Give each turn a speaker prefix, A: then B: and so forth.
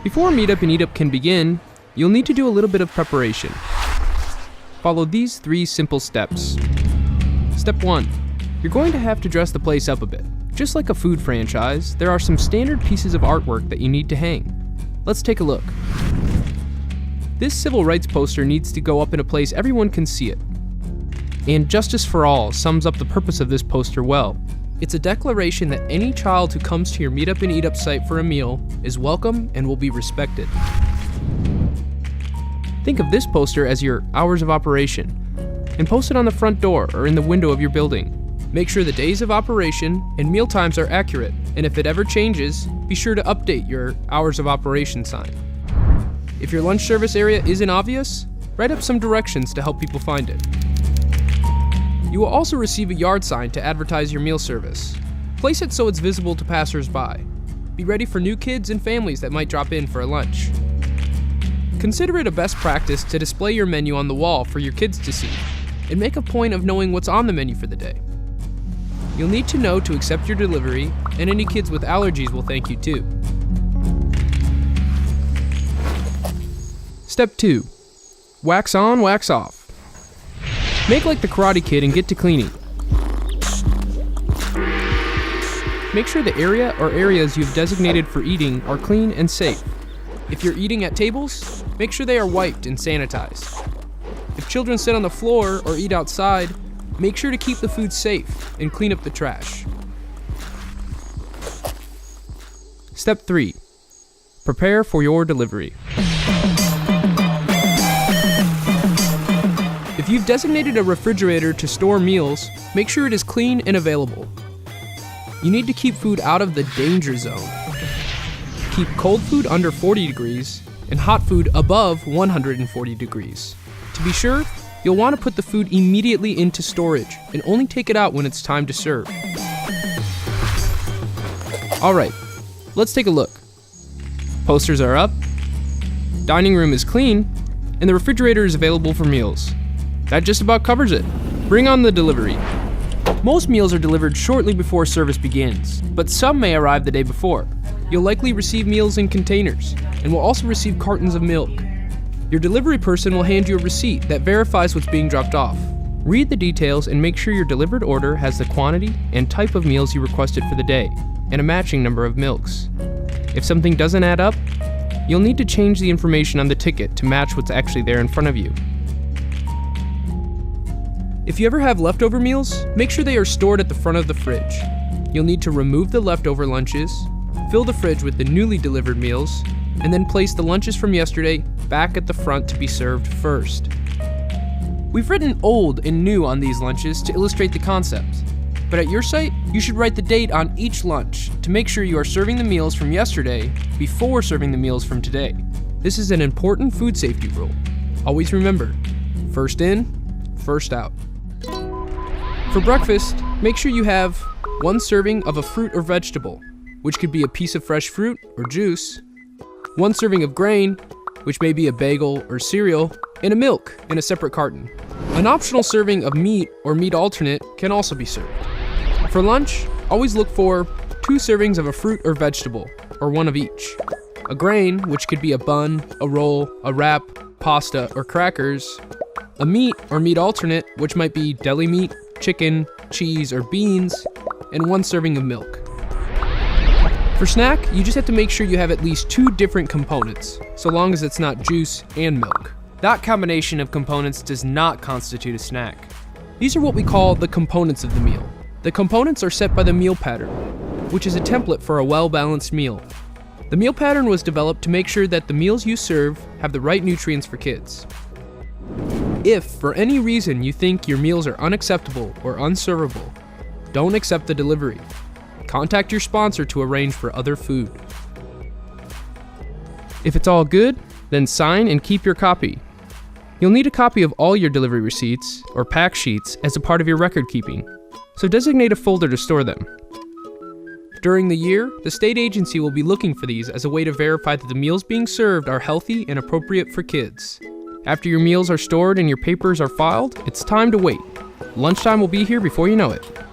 A: Before Meetup and Eat Up can begin, you'll need to do a little bit of preparation. Follow these 3 simple steps. Step 1. You're going to have to dress the place up a bit. Just like a food franchise, there are some standard pieces of artwork that you need to hang. Let's take a look. This civil rights poster needs to go up in a place everyone can see it. And Justice for All sums up the purpose of this poster well. It's a declaration that any child who comes to your Meetup and Eat Up site for a meal is welcome and will be respected. Think of this poster as your hours of operation, and post it on the front door or in the window of your building. Make sure the days of operation and meal times are accurate, and if it ever changes, be sure to update your hours of operation sign. If your lunch service area isn't obvious, write up some directions to help people find it. You will also receive a yard sign to advertise your meal service. Place it so it's visible to passers-by. Be ready for new kids and families that might drop in for a lunch. Consider it a best practice to display your menu on the wall for your kids to see, and make a point of knowing what's on the menu for the day. You'll need to know to accept your delivery, and any kids with allergies will thank you too. Step 2. Wax on, wax off. Make like the Karate Kid and get to cleaning. Make sure the area or areas you've designated for eating are clean and safe. If you're eating at tables, make sure they are wiped and sanitized. If children sit on the floor or eat outside, make sure to keep the food safe and clean up the trash. Step 3. Prepare for your delivery. If you've designated a refrigerator to store meals, make sure it is clean and available. You need to keep food out of the danger zone. Keep cold food under 40 degrees and hot food above 140 degrees. To be sure, you'll want to put the food immediately into storage and only take it out when it's time to serve. Alright, let's take a look. Posters are up, dining room is clean, and the refrigerator is available for meals. That just about covers it. Bring on the delivery. Most meals are delivered shortly before service begins, but some may arrive the day before. You'll likely receive meals in containers, and will also receive cartons of milk. Your delivery person will hand you a receipt that verifies what's being dropped off. Read the details and make sure your delivered order has the quantity and type of meals you requested for the day, and a matching number of milks. If something doesn't add up, you'll need to change the information on the ticket to match what's actually there in front of you. If you ever have leftover meals, make sure they are stored at the front of the fridge. You'll need to remove the leftover lunches, fill the fridge with the newly delivered meals, and then place the lunches from yesterday back at the front to be served first. We've written old and new on these lunches to illustrate the concept, but at your site, you should write the date on each lunch to make sure you are serving the meals from yesterday before serving the meals from today. This is an important food safety rule. Always remember, first in, first out. For breakfast, make sure you have 1 serving of a fruit or vegetable, which could be a piece of fresh fruit or juice, 1 serving of grain, which may be a bagel or cereal, and a milk in a separate carton. An optional serving of meat or meat alternate can also be served. For lunch, always look for 2 servings of a fruit or vegetable, or 1 of each. A grain, which could be a bun, a roll, a wrap, pasta, or crackers. A meat or meat alternate, which might be deli meat, chicken, cheese, or beans, and 1 serving of milk. For snack, you just have to make sure you have at least 2 different components, so long as it's not juice and milk. That combination of components does not constitute a snack. These are what we call the components of the meal. The components are set by the meal pattern, which is a template for a well-balanced meal. The meal pattern was developed to make sure that the meals you serve have the right nutrients for kids. If, for any reason, you think your meals are unacceptable or unservable, don't accept the delivery. Contact your sponsor to arrange for other food. If it's all good, then sign and keep your copy. You'll need a copy of all your delivery receipts or pack sheets as a part of your record keeping, so designate a folder to store them. During the year, the state agency will be looking for these as a way to verify that the meals being served are healthy and appropriate for kids. After your meals are stored and your papers are filed, it's time to wait. Lunchtime will be here before you know it.